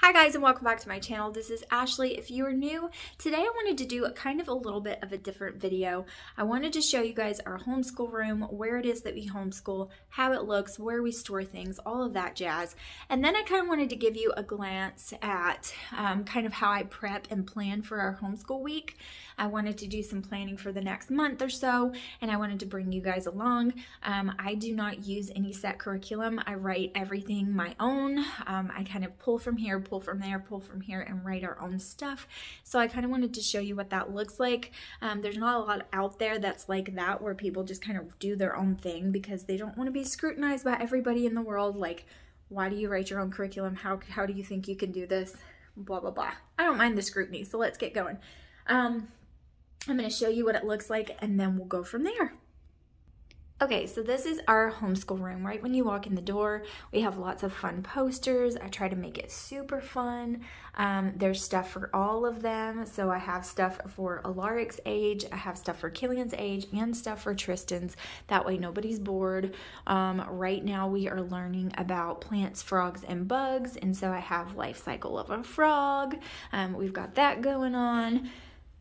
Hi guys, and welcome back to my channel. This is Ashley. If you are new, today I wanted to do a little bit of a different video. I wanted to show you guys our homeschool room, where it is that we homeschool, how it looks, where we store things, all of that jazz. And then I kind of wanted to give you a glance at kind of how I prep and plan for our homeschool week. I wanted to do some planning for the next month or so, and I wanted to bring you guys along. I do not use any set curriculum. I write everything my own. I kind of pull from here, pull from there, pull from here, and write our own stuff. So I kind of wanted to show you what that looks like. There's not a lot out there that's like that, where people just kind of do their own thing because they don't want to be scrutinized by everybody in the world. Like, why do you write your own curriculum? How do you think you can do this? Blah, blah, blah. I don't mind the scrutiny, so let's get going. I'm going to show you what it looks like, and then we'll go from there. Okay, so this is our homeschool room. Right when you walk in the door, we have lots of fun posters. I try to make it super fun. There's stuff for all of them. So I have stuff for Alaric's age, I have stuff for Killian's age, and stuff for Tristan's. That way nobody's bored. Right now we are learning about plants, frogs, and bugs, and so I have Life Cycle of a Frog. We've got that going on.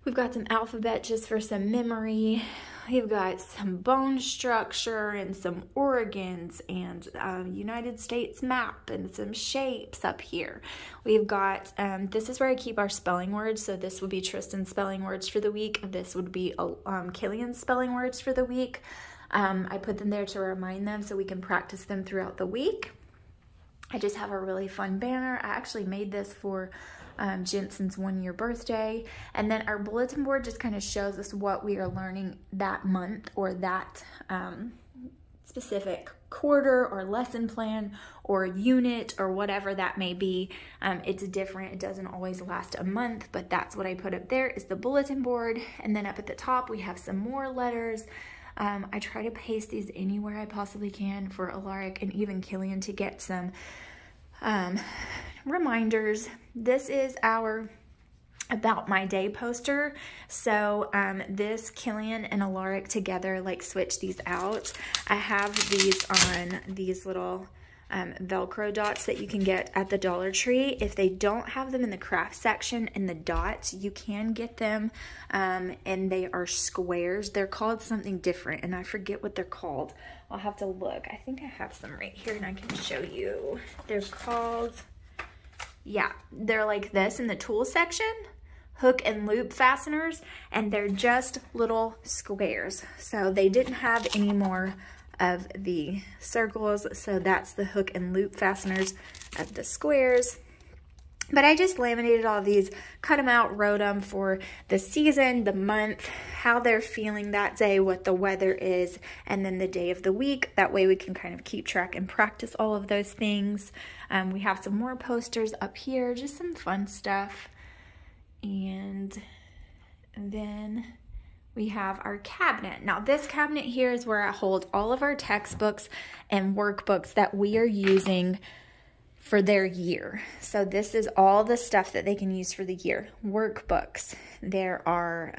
We've got some alphabet just for some memory. We've got some bone structure and some organs and United States map and some shapes up here. We've got, this is where I keep our spelling words. So this would be Tristan's spelling words for the week. This would be Killian's spelling words for the week. I put them there to remind them so we can practice them throughout the week. I just have a really fun banner. I actually made this for Jensen's 1-year birthday. And then our bulletin board just kind of shows us what we are learning that month, or that specific quarter or lesson plan or unit or whatever that may be. It's different. It doesn't always last a month, but that's what I put up there is the bulletin board. And then up at the top, we have some more letters. I try to paste these anywhere I possibly can for Alaric and even Killian to get some reminders. This is our About My Day poster. So this Killian and Alaric together like switch these out. I have these on these little Velcro dots that you can get at the Dollar Tree. If they don't have them in the craft section in the dots, you can get them, and they are squares. They're called something different, and I forget what they're called. I'll have to look. I think I have some right here, and I can show you. They're called, yeah, they're like this in the tool section, hook and loop fasteners, and they're just little squares. So they didn't have any more of the circles, so that's the hook and loop fasteners of the squares. But I just laminated all these, cut them out, wrote them for the season, the month, how they're feeling that day, what the weather is, and then the day of the week. That way we can kind of keep track and practice all of those things. We have some more posters up here, just some fun stuff. And then we have our cabinet. Now this cabinet here is where I hold all of our textbooks and workbooks that we are using for their year. So this is all the stuff that they can use for the year. Workbooks. There are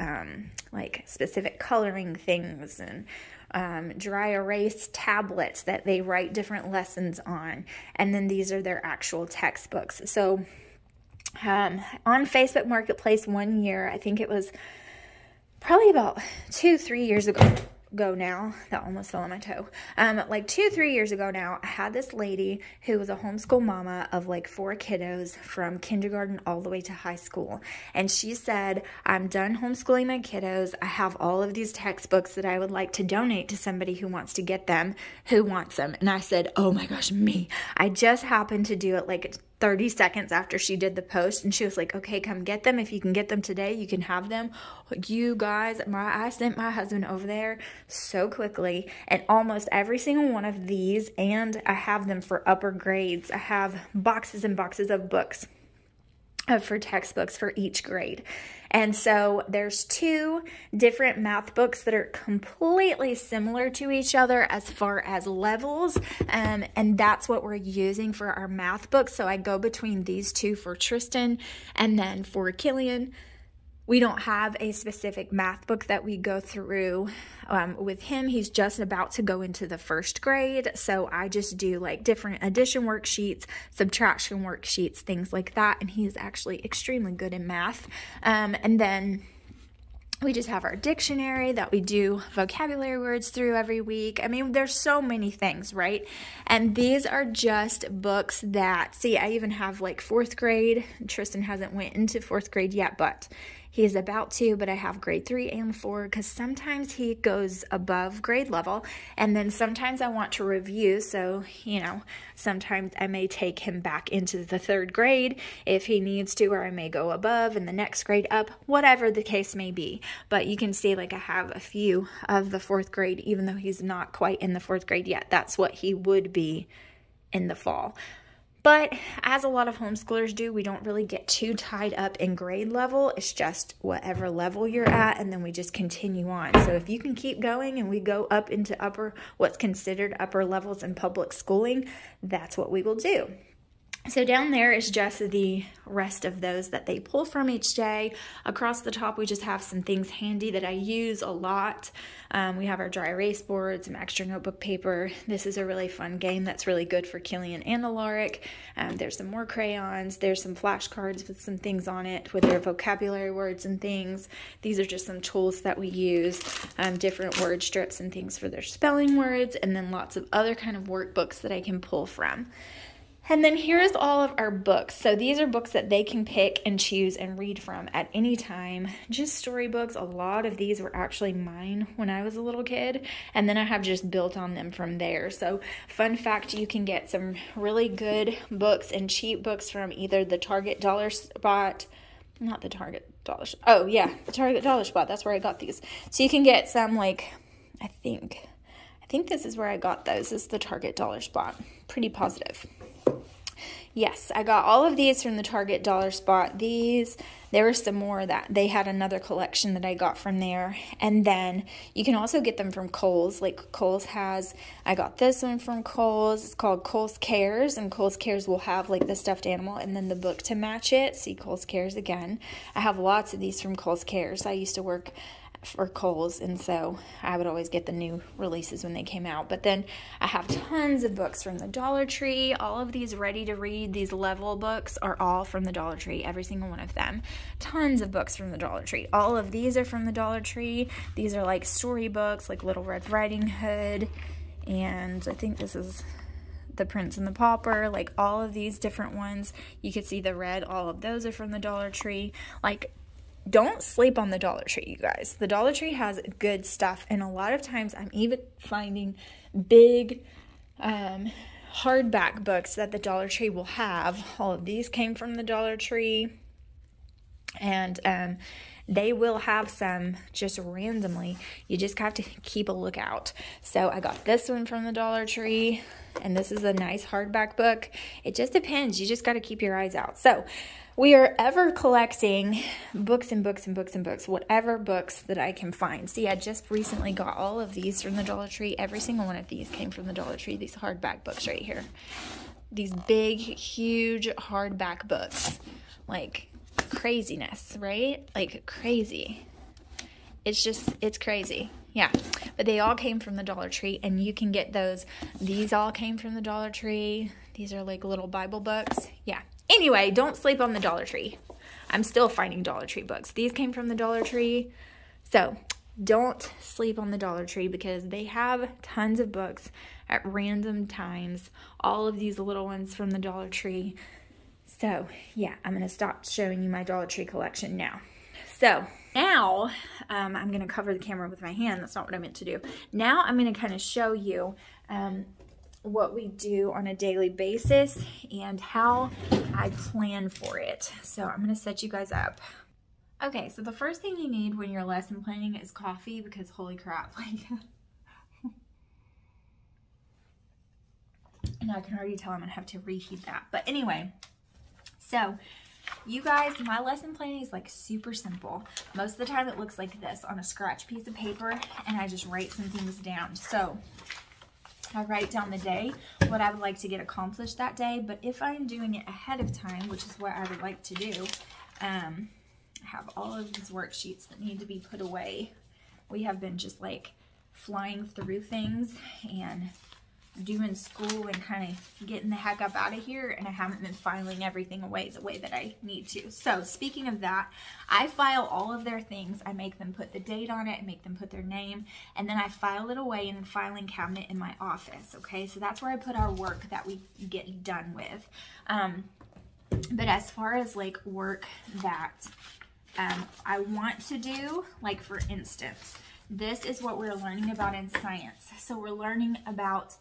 like specific coloring things and dry erase tablets that they write different lessons on. And then these are their actual textbooks. So on Facebook Marketplace one year, I think it was probably about 2-3 years ago now, that almost fell on my toe. Like 2-3 years ago now, I had this lady who was a homeschool mama of like 4 kiddos from kindergarten all the way to high school. And she said, I'm done homeschooling my kiddos. I have all of these textbooks that I would like to donate to somebody who wants to get them. Who wants them? And I said, oh my gosh, me. I just happened to do it like 30 seconds after she did the post, and she was like, okay, come get them. If you can get them today, you can have them. You guys, I sent my husband over there so quickly, and almost every single one of these, and I have them for upper grades. I have boxes and boxes of books for textbooks for each grade. And so there's 2 different math books that are completely similar to each other as far as levels, and that's what we're using for our math book. So I go between these 2 for Tristan, and then for Killian, We don't have a specific math book that we go through with him. He's just about to go into the 1st grade, so I just do like different addition worksheets, subtraction worksheets, things like that, and he's actually extremely good in math. And then we just have our dictionary that we do vocabulary words through every week. I mean, there's so many things, right? And these are just books that, see, I even have like 4th grade. Tristan hasn't went into 4th grade yet, but he is about to, but I have grade 3 and 4 because sometimes he goes above grade level, and then sometimes I want to review, so, you know, sometimes I may take him back into the 3rd grade if he needs to, or I may go above and the next grade up, whatever the case may be. But you can see, like, I have a few of the 4th grade, even though he's not quite in the 4th grade yet. That's what he would be in the fall. But as a lot of homeschoolers do, we don't really get too tied up in grade level. It's just whatever level you're at, and then we just continue on. So if you can keep going and we go up into what's considered upper levels in public schooling, that's what we will do. So down there is just the rest of those that they pull from each day. Across the top, we just have some things handy that I use a lot. We have our dry erase board, some extra notebook paper. This is a really fun game that's really good for Killian and Alaric. There's some more crayons. There's some flashcards with some things on it with their vocabulary words and things. These are just some tools that we use, different word strips and things for their spelling words, and then lots of other kind of workbooks that I can pull from. And then here's all of our books. So these are books that they can pick and choose and read from at any time. Just storybooks. A lot of these were actually mine when I was a little kid. And then I have just built on them from there. So fun fact, you can get some really good books and cheap books from either the Target Dollar Spot, not the Target Dollar Spot. Oh yeah, the Target Dollar Spot. That's where I got these. So you can get some, like, I think this is where I got those. This is the Target Dollar Spot. Pretty positive. Yes, I got all of these from the Target Dollar Spot. There were some more that they had another collection that I got from there. And then you can also get them from Kohl's. Like Kohl's has, I got this one from Kohl's. It's called Kohl's Cares, and Kohl's Cares will have like the stuffed animal and then the book to match it. See Kohl's Cares again. I have lots of these from Kohl's Cares. I used to work for Kohl's, and so I would always get the new releases when they came out. But then I have tons of books from the Dollar Tree. All of these ready to read, these level books are all from the Dollar Tree, every single one of them. Tons of books from the Dollar Tree. All of these are from the Dollar Tree. These are like storybooks, like Little Red Riding Hood, and I think this is The Prince and the Pauper. Like all of these different ones, you could see the red, all of those are from the Dollar Tree. Like, don't sleep on the Dollar Tree, you guys. The Dollar Tree has good stuff, and a lot of times I'm even finding big hardback books that the Dollar Tree will have. All of these came from the Dollar Tree, and they will have some just randomly. You just have to keep a lookout. So I got this one from the Dollar Tree, and this is a nice hardback book. It just depends. You just got to keep your eyes out. So we are ever collecting books and books and books and books, whatever books that I can find. See, I just recently got all of these from the Dollar Tree. Every single one of these came from the Dollar Tree, these hardback books right here. These big, huge hardback books. Like craziness, right? Like crazy. It's crazy. Yeah, but they all came from the Dollar Tree, and you can get those. These all came from the Dollar Tree. These are like little Bible books. Yeah. Anyway, don't sleep on the Dollar Tree. I'm still finding Dollar Tree books. These came from the Dollar Tree. So don't sleep on the Dollar Tree because they have tons of books at random times. All of these little ones from the Dollar Tree. So yeah, I'm going to stop showing you my Dollar Tree collection now. So now I'm going to cover the camera with my hand. That's not what I meant to do. Now I'm going to kind of show you what we do on a daily basis and how I plan for it. So I'm going to set you guys up. Okay, so the first thing you need when you're lesson planning is coffee, because holy crap, like, and I can already tell I'm going to have to reheat that. But anyway, so you guys, my lesson planning is like super simple. Most of the time it looks like this on a scratch piece of paper, and I just write some things down. So I write down the day, what I would like to get accomplished that day, but if I'm doing it ahead of time, which is what I would like to do, I have all of these worksheets that need to be put away. We have been just like flying through things and doing school and kind of getting the heck up out of here, and I haven't been filing everything away the way that I need to. So speaking of that, I file all of their things. I make them put the date on it, I make them put their name, and then I file it away in the filing cabinet in my office. Okay, so that's where I put our work that we get done with. But as far as like work that I want to do, like for instance, this is what we're learning about in science. So we're learning about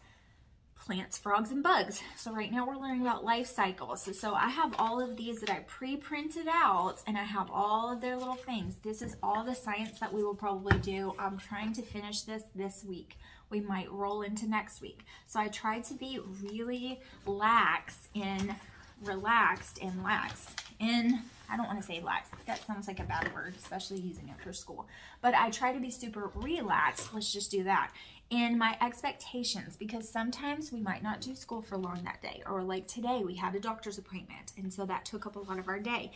plants, frogs, and bugs. So right now we're learning about life cycles. So I have all of these that I pre-printed out, and I have all of their little things. This is all the science that we will probably do. I'm trying to finish this week. We might roll into next week. So I tried to be really relaxed and I don't want to say lax, that sounds like a bad word, especially using it for school. But I try to be super relaxed, let's just do that, in my expectations, because sometimes we might not do school for long that day, or like today we had a doctor's appointment, and so that took up a lot of our day.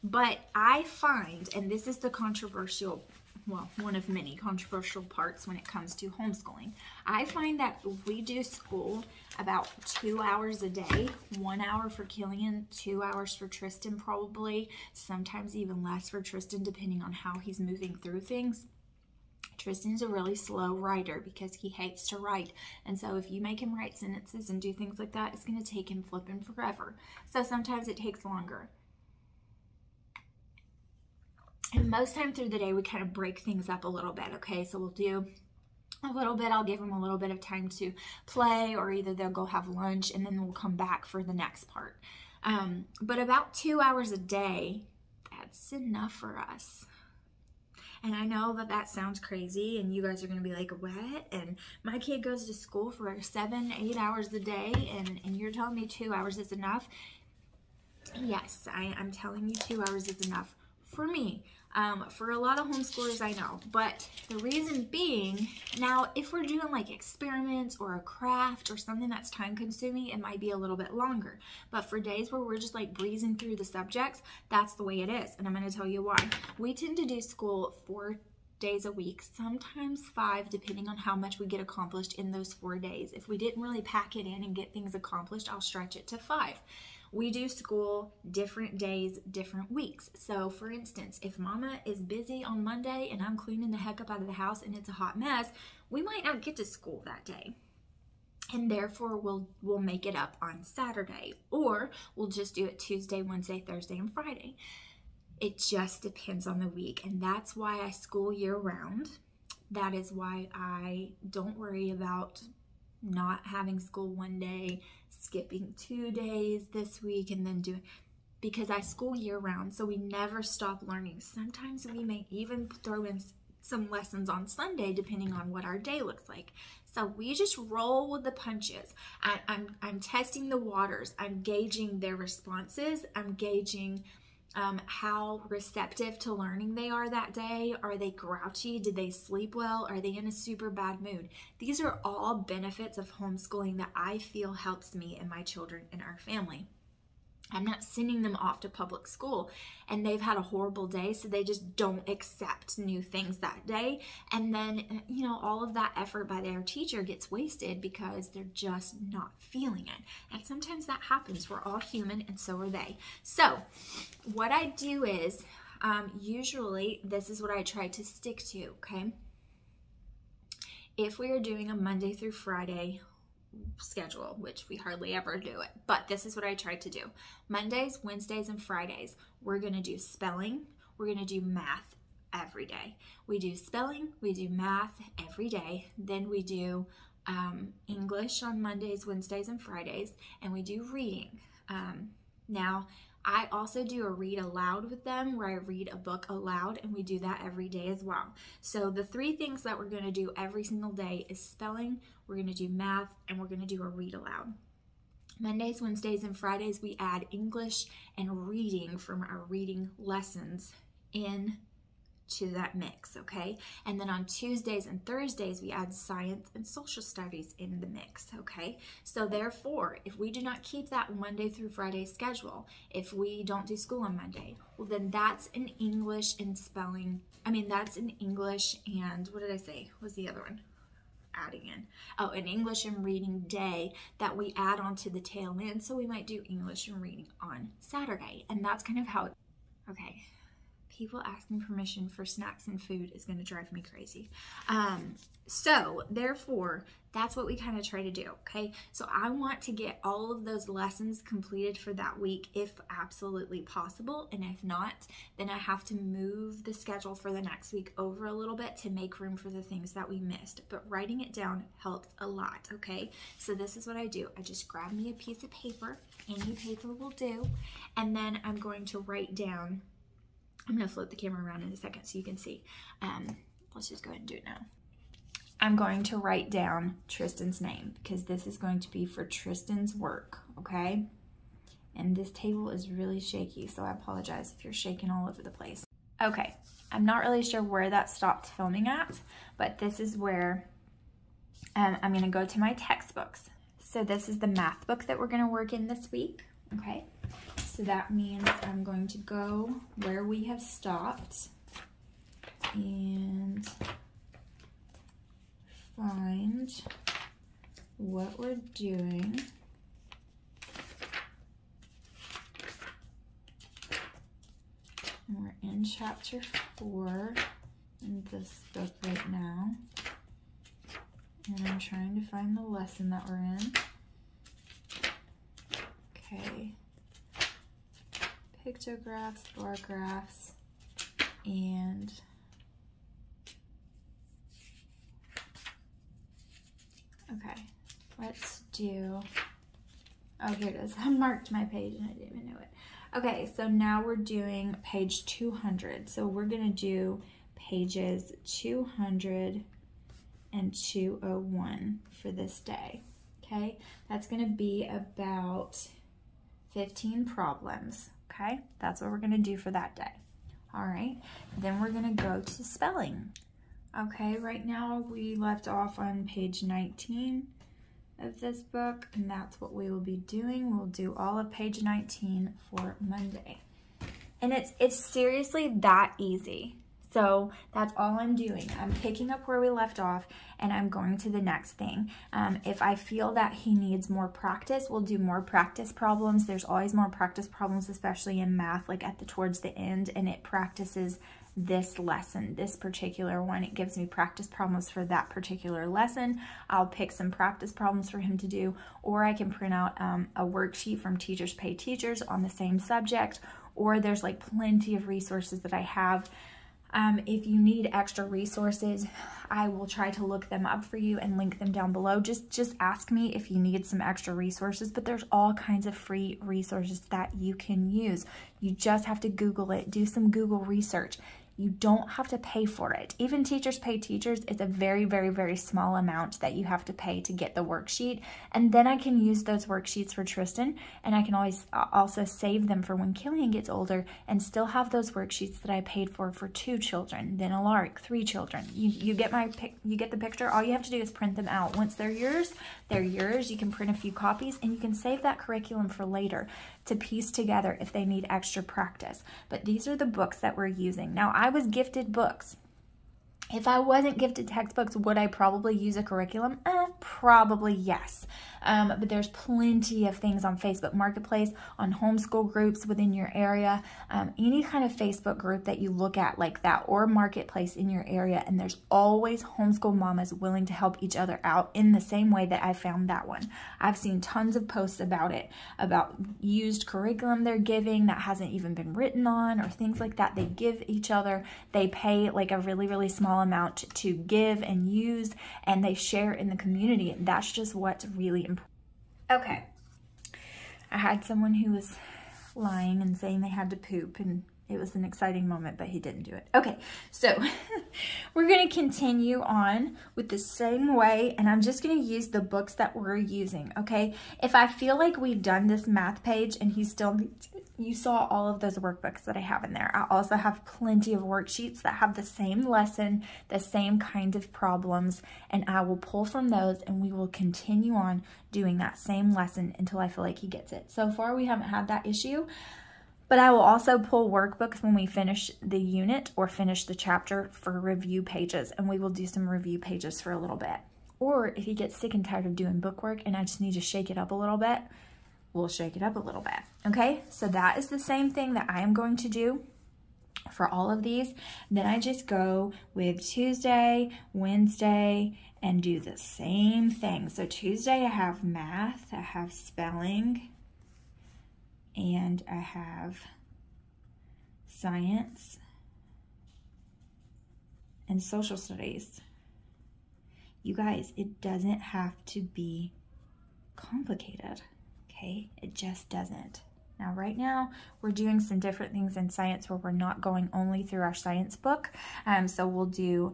But I find, and this is the controversial, well, one of many controversial parts when it comes to homeschooling, I find that we do school about 2 hours a day, 1 hour for Killian, 2 hours for Tristan probably, sometimes even less for Tristan depending on how he's moving through things. Tristan's a really slow writer because he hates to write, and so if you make him write sentences and do things like that, it's going to take him flipping forever. So sometimes it takes longer. And most time through the day, we kind of break things up a little bit, okay? So we'll do a little bit, I'll give them a little bit of time to play, or either they'll go have lunch, and then we'll come back for the next part. But about 2 hours a day, that's enough for us. And I know that that sounds crazy, and you guys are going to be like, what? And my kid goes to school for 7-8 hours a day, and you're telling me 2 hours is enough? Yes, I'm telling you 2 hours is enough for me. For a lot of homeschoolers, I know, but the reason being, now if we're doing like experiments or a craft or something that's time consuming, it might be a little bit longer. But for days where we're just like breezing through the subjects, that's the way it is. And I'm going to tell you why. We tend to do school 4 days a week, sometimes 5, depending on how much we get accomplished in those 4 days. If we didn't really pack it in and get things accomplished, I'll stretch it to 5. We do school different days, different weeks. So for instance, if mama is busy on Monday and I'm cleaning the heck up out of the house and it's a hot mess, we might not get to school that day. And therefore we'll make it up on Saturday, or we'll just do it Tuesday, Wednesday, Thursday, and Friday. It just depends on the week, and that's why I school year round. That is why I don't worry about not having school one day, skipping 2 days this week, and then doing, because I school year round, so we never stop learning. Sometimes we may even throw in some lessons on Sunday depending on what our day looks like. So we just roll with the punches. I'm testing the waters. I'm gauging their responses. I'm gauging how receptive to learning they are that day. Are they grouchy? Did they sleep well? Are they in a super bad mood? These are all benefits of homeschooling that I feel helps me and my children and our family. I'm not sending them off to public school and they've had a horrible day, so they just don't accept new things that day. And then, you know, all of that effort by their teacher gets wasted because they're just not feeling it. And sometimes that happens. We're all human, and so are they. So what I do is, usually this is what I try to stick to, okay? If we are doing a Monday through Friday schedule, which we hardly ever do it, but this is what I try to do. Mondays, Wednesdays, and Fridays, we're going to do spelling. We're going to do math every day. We do spelling, we do math every day. Then we do English on Mondays, Wednesdays, and Fridays, and we do reading. Now, I also do a read aloud with them, where I read a book aloud, and we do that every day as well. So the 3 things that we're going to do every single day is spelling, we're going to do math, and we're going to do a read aloud. Mondays, Wednesdays, and Fridays, we add English and reading from our reading lessons in to that mix, okay? And then on Tuesdays and Thursdays, we add science and social studies in the mix, okay? So therefore, if we do not keep that Monday through Friday schedule, if we don't do school on Monday, well then that's an English and spelling, that's an English and, what did I say? What was the other one? Adding in. Oh, an English and reading day that we add on to the tail end. So we might do English and reading on Saturday. And that's kind of how, okay. People asking permission for snacks and food is going to drive me crazy. So therefore, that's what we kind of try to do, okay? So I want to get all of those lessons completed for that week if absolutely possible. And if not, then I have to move the schedule for the next week over a little bit to make room for the things that we missed. But writing it down helps a lot, okay? So this is what I do. I just grab me a piece of paper. Any paper will do. And then I'm going to write down, I'm going to float the camera around in a second so you can see. Let's just go ahead and do it now. I'm going to write down Tristan's name because this is going to be for Tristan's work, okay? And this table is really shaky, so I apologize if you're shaking all over the place. Okay, I'm not really sure where that stopped filming at, but this is where I'm going to go to my textbooks. So this is the math book that we're going to work in this week, okay? So that means I'm going to go where we have stopped and find what we're doing. And we're in chapter 4 in this book right now. And I'm trying to find the lesson that we're in. Okay. Pictographs, bar graphs, and okay, let's do, oh, here it is. I marked my page and I didn't even know it. Okay, so now we're doing page 200. So we're gonna do pages 200 and 201 for this day, okay? That's gonna be about 15 problems. Okay, that's what we're gonna do for that day. All right, then we're gonna go to spelling. Okay, right now we left off on page 19 of this book, and that's what we will be doing. We'll do all of page 19 for Monday. And it's seriously that easy. So that's all I'm doing. I'm picking up where we left off and I'm going to the next thing. If I feel that he needs more practice, we'll do more practice problems. There's always more practice problems, especially in math, like towards the end, and it practices this lesson, this particular one. It gives me practice problems for that particular lesson. I'll pick some practice problems for him to do, or I can print out a worksheet from Teachers Pay Teachers on the same subject, or there's like plenty of resources that I have. If you need extra resources, I will try to look them up for you and link them down below. Just ask me if you need some extra resources, but there's all kinds of free resources that you can use. You just have to Google it, do some Google research. You don't have to pay for it. Even Teachers Pay Teachers, it's a very, very, very small amount that you have to pay to get the worksheet. And then I can use those worksheets for Tristan, and I can always also save them for when Killian gets older and still have those worksheets that I paid for 2 children, then Alaric, 3 children. You get the picture. All you have to do is print them out. Once they're yours, they're yours. You can print a few copies and you can save that curriculum for later to piece together if they need extra practice. But these are the books that we're using. Now, I was gifted books. If I wasn't gifted textbooks, would I probably use a curriculum? Probably yes. But there's plenty of things on Facebook Marketplace, on homeschool groups within your area, any kind of Facebook group that you look at like that, or Marketplace in your area, and there's always homeschool mamas willing to help each other out in the same way that I found that one. I've seen tons of posts about it, about used curriculum they're giving that hasn't even been written on, or things like that. They give each other, they pay like a really, really small amount to give and use, and they share in the community. That's just what's really important. Okay, I had someone who was lying and saying they had to poop, and it was an exciting moment, but he didn't do it. Okay, so we're going to continue on with the same way, and I'm just going to use the books that we're using, okay? If I feel like we've done this math page and he still needs it, you saw all of those workbooks that I have in there. I also have plenty of worksheets that have the same lesson, the same kind of problems, and I will pull from those and we will continue on doing that same lesson until I feel like he gets it. So far, we haven't had that issue, but I will also pull workbooks when we finish the unit or finish the chapter for review pages, and we will do some review pages for a little bit. Or if he gets sick and tired of doing bookwork and I just need to shake it up a little bit, we'll shake it up a little bit. Okay, so that is the same thing that I am going to do for all of these. Then I just go with Tuesday, Wednesday, and do the same thing. So Tuesday I have math, I have spelling, and I have science and social studies. You guys, it doesn't have to be complicated. Okay, it just doesn't. Now, right now, we're doing some different things in science where we're not going only through our science book. So we'll do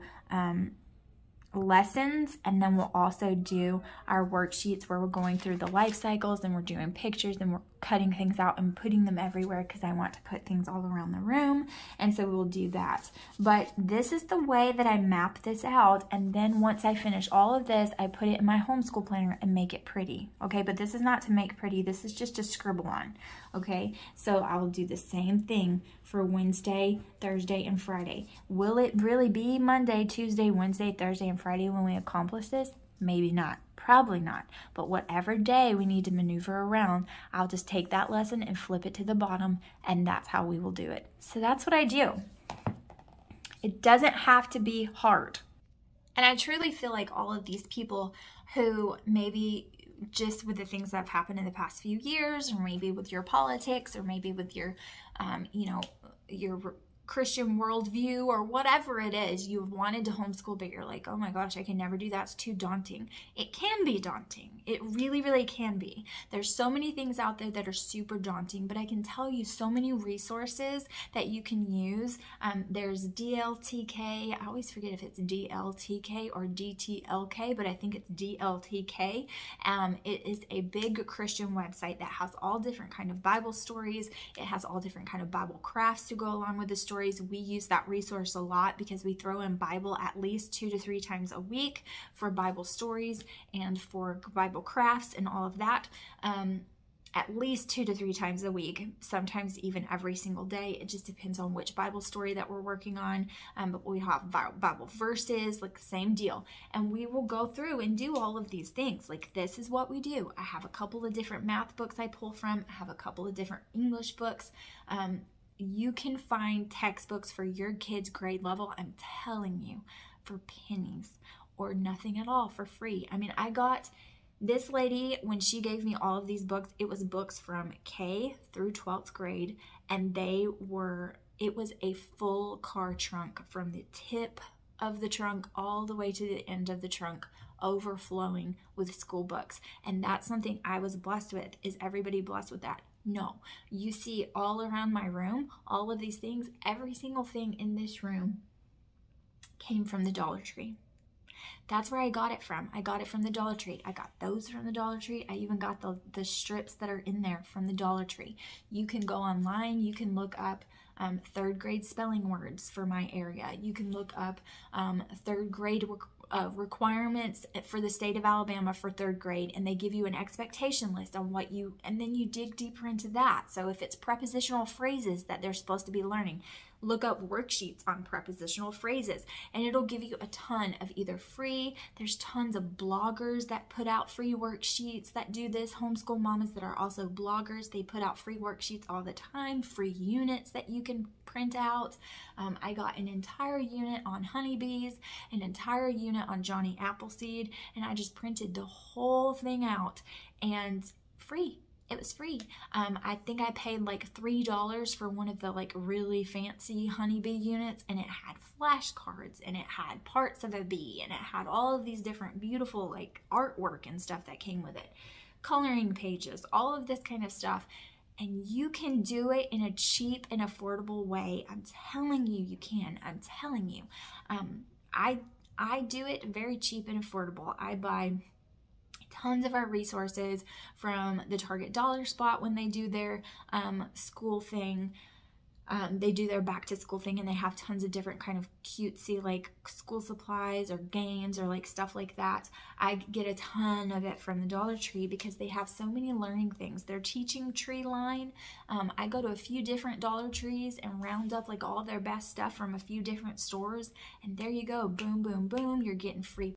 lessons, and then we'll also do our worksheets where we're going through the life cycles and we're doing pictures and we're cutting things out and putting them everywhere because I want to put things all around the room, and so we'll do that. But this is the way that I map this out, and then once I finish all of this, I put it in my homeschool planner and make it pretty. Okay, but this is not to make pretty, this is just to scribble on. Okay, so I will do the same thing for Wednesday, Thursday, and Friday. Will it really be Monday, Tuesday, Wednesday, Thursday, and Friday when we accomplish this? Maybe not. Probably not. But whatever day we need to maneuver around, I'll just take that lesson and flip it to the bottom, and that's how we will do it. So that's what I do. It doesn't have to be hard. And I truly feel like all of these people who maybe just with the things that have happened in the past few years, or maybe with your politics, or maybe with your, your Christian worldview, or whatever it is, you've wanted to homeschool, but you're like, oh my gosh, I can never do that. It's too daunting. It can be daunting. It really, really can be. There's so many things out there that are super daunting, but I can tell you so many resources that you can use. There's DLTK. I always forget if it's DLTK or DTLK, but I think it's DLTK. It is a big Christian website that has all different kind of Bible stories. It has all different kind of Bible crafts to go along with the stories. We use that resource a lot because we throw in Bible at least 2 to 3 times a week for Bible stories and for Bible crafts and all of that. At least 2 to 3 times a week, sometimes even every single day. It just depends on which Bible story that we're working on. But we have Bible verses, like the same deal. And we will go through and do all of these things. Like, this is what we do. I have a couple of different math books I pull from. I have a couple of different English books. You can find textbooks for your kids' grade level, I'm telling you, for pennies or nothing at all, for free. I mean, I got this lady, when she gave me all of these books, it was books from K through 12th grade, and it was a full car trunk from the tip of the trunk all the way to the end of the trunk, overflowing with school books. And that's something I was blessed with. Is everybody blessed with that? No. You see all around my room, all of these things, every single thing in this room came from the Dollar Tree. That's where I got it from. I got it from the Dollar Tree. I got those from the Dollar Tree. I even got the strips that are in there from the Dollar Tree. You can go online. You can look up 3rd grade spelling words for my area. You can look up 3rd grade requirements for the state of Alabama for 3rd grade, and they give you an expectation list on what and then you dig deeper into that. So if it's prepositional phrases that they're supposed to be learning, look up worksheets on prepositional phrases, and it'll give you a ton of either free, there's tons of bloggers that put out free worksheets that do this, homeschool mamas that are also bloggers. They put out free worksheets all the time, free units that you can print out. I got an entire unit on honeybees, an entire unit on Johnny Appleseed, and I just printed the whole thing out, and free. It was free. I think I paid like $3 for one of the like really fancy honeybee units, and it had flashcards, and it had parts of a bee, and it had all of these different beautiful like artwork and stuff that came with it, coloring pages, all of this kind of stuff. And you can do it in a cheap and affordable way. I'm telling you, you can. I'm telling you. I do it very cheap and affordable. I buy tons of our resources from the Target Dollar Spot when they do their school thing. They do their back to school thing, and they have tons of different kind of cutesy like school supplies or games or like stuff like that. I get a ton of it from the Dollar Tree because they have so many learning things. Their teaching tree line, I go to a few different Dollar Trees and round up like all their best stuff from a few different stores, and there you go, boom, boom, boom, you're getting free.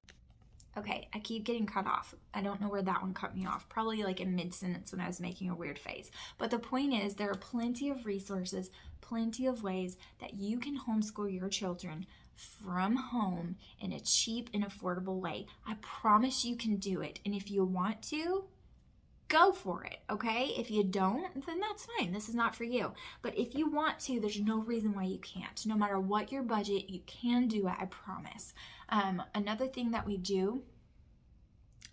Okay, I keep getting cut off. I don't know where that one cut me off. Probably like in mid-sentence when I was making a weird face. But the point is, there are plenty of resources, plenty of ways that you can homeschool your children from home in a cheap and affordable way. I promise you can do it. And if you want to, go for it, okay? If you don't, then that's fine. This is not for you. But if you want to, there's no reason why you can't. No matter what your budget, you can do it, I promise. Another thing that we do,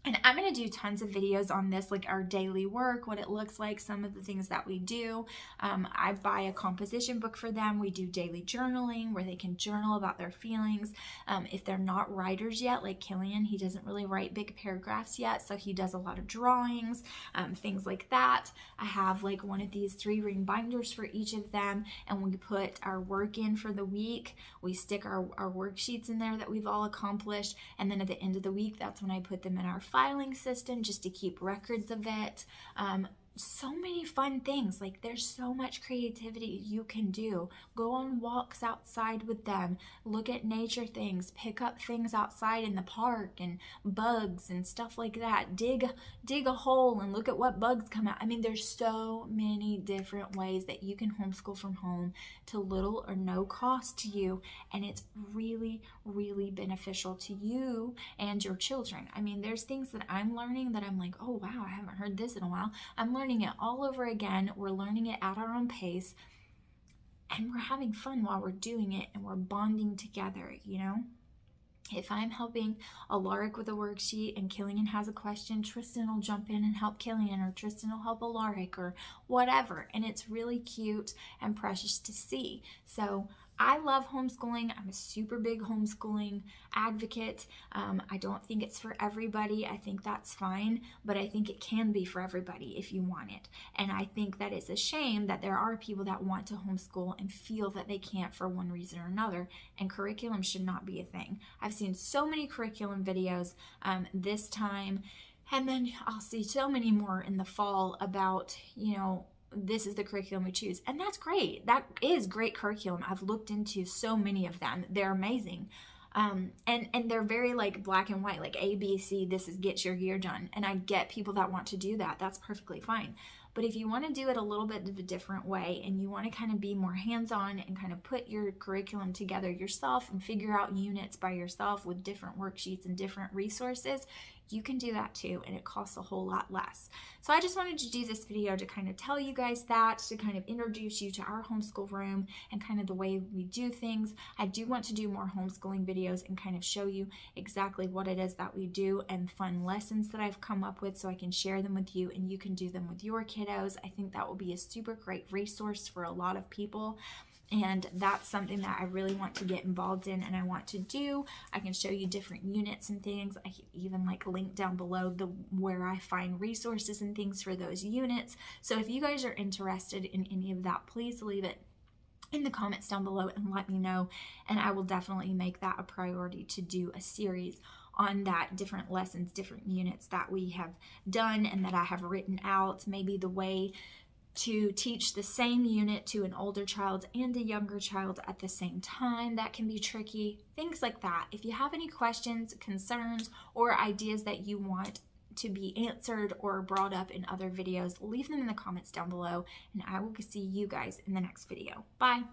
and I'm going to do tons of videos on this, like our daily work, what it looks like, some of the things that we do. I buy a composition book for them. We do daily journaling where they can journal about their feelings. If they're not writers yet, like Killian, he doesn't really write big paragraphs yet, so he does a lot of drawings, things like that. I have like one of these 3-ring binders for each of them, and we put our work in for the week. We stick our worksheets in there that we've all accomplished, and then at the end of the week, that's when I put them in our filing system just to keep records of it. So many fun things. Like, there's so much creativity you can do. Go on walks outside with them, look at nature things, pick up things outside in the park and bugs and stuff like that. Dig a hole and look at what bugs come out. I mean, there's so many different ways that you can homeschool from home to little or no cost to you, and it's really, really beneficial to you and your children. I mean, there's things that I'm learning that I'm like, oh wow, I haven't heard this in a while. I'm learning it all over again. We're learning it at our own pace, and we're having fun while we're doing it, and we're bonding together, you know? If I'm helping Alaric with a worksheet and Killian has a question, Tristan will jump in and help Killian, or Tristan will help Alaric, or whatever. And it's really cute and precious to see. So I love homeschooling. I'm a super big homeschooling advocate. I don't think it's for everybody. I think that's fine, but I think it can be for everybody if you want it. And I think that it's a shame that there are people that want to homeschool and feel that they can't for one reason or another, and curriculum should not be a thing. I've seen so many curriculum videos this time, and then I'll see so many more in the fall about, you know, this is the curriculum we choose. And that's great. That is great curriculum. I've looked into so many of them. They're amazing. And they're very like black and white, like A, B, C, this is get your year done. And I get people that want to do that. That's perfectly fine. But if you want to do it a little bit of a different way, and you want to kind of be more hands-on and kind of put your curriculum together yourself and figure out units by yourself with different worksheets and different resources, you can do that too, and it costs a whole lot less. So I just wanted to do this video to kind of tell you guys that, to kind of introduce you to our homeschool room and kind of the way we do things. I do want to do more homeschooling videos and kind of show you exactly what it is that we do and fun lessons that I've come up with so I can share them with you and you can do them with your kiddos. I think that will be a super great resource for a lot of people. And that's something that I really want to get involved in and I want to do. I can show you different units and things. I can even like link down below where I find resources and things for those units. So if you guys are interested in any of that, please leave it in the comments down below and let me know. And I will definitely make that a priority to do a series on that, different lessons, different units that we have done and that I have written out, maybe the way to teach the same unit to an older child and a younger child at the same time. That can be tricky, things like that. If you have any questions, concerns, or ideas that you want to be answered or brought up in other videos, leave them in the comments down below, and I will see you guys in the next video. Bye.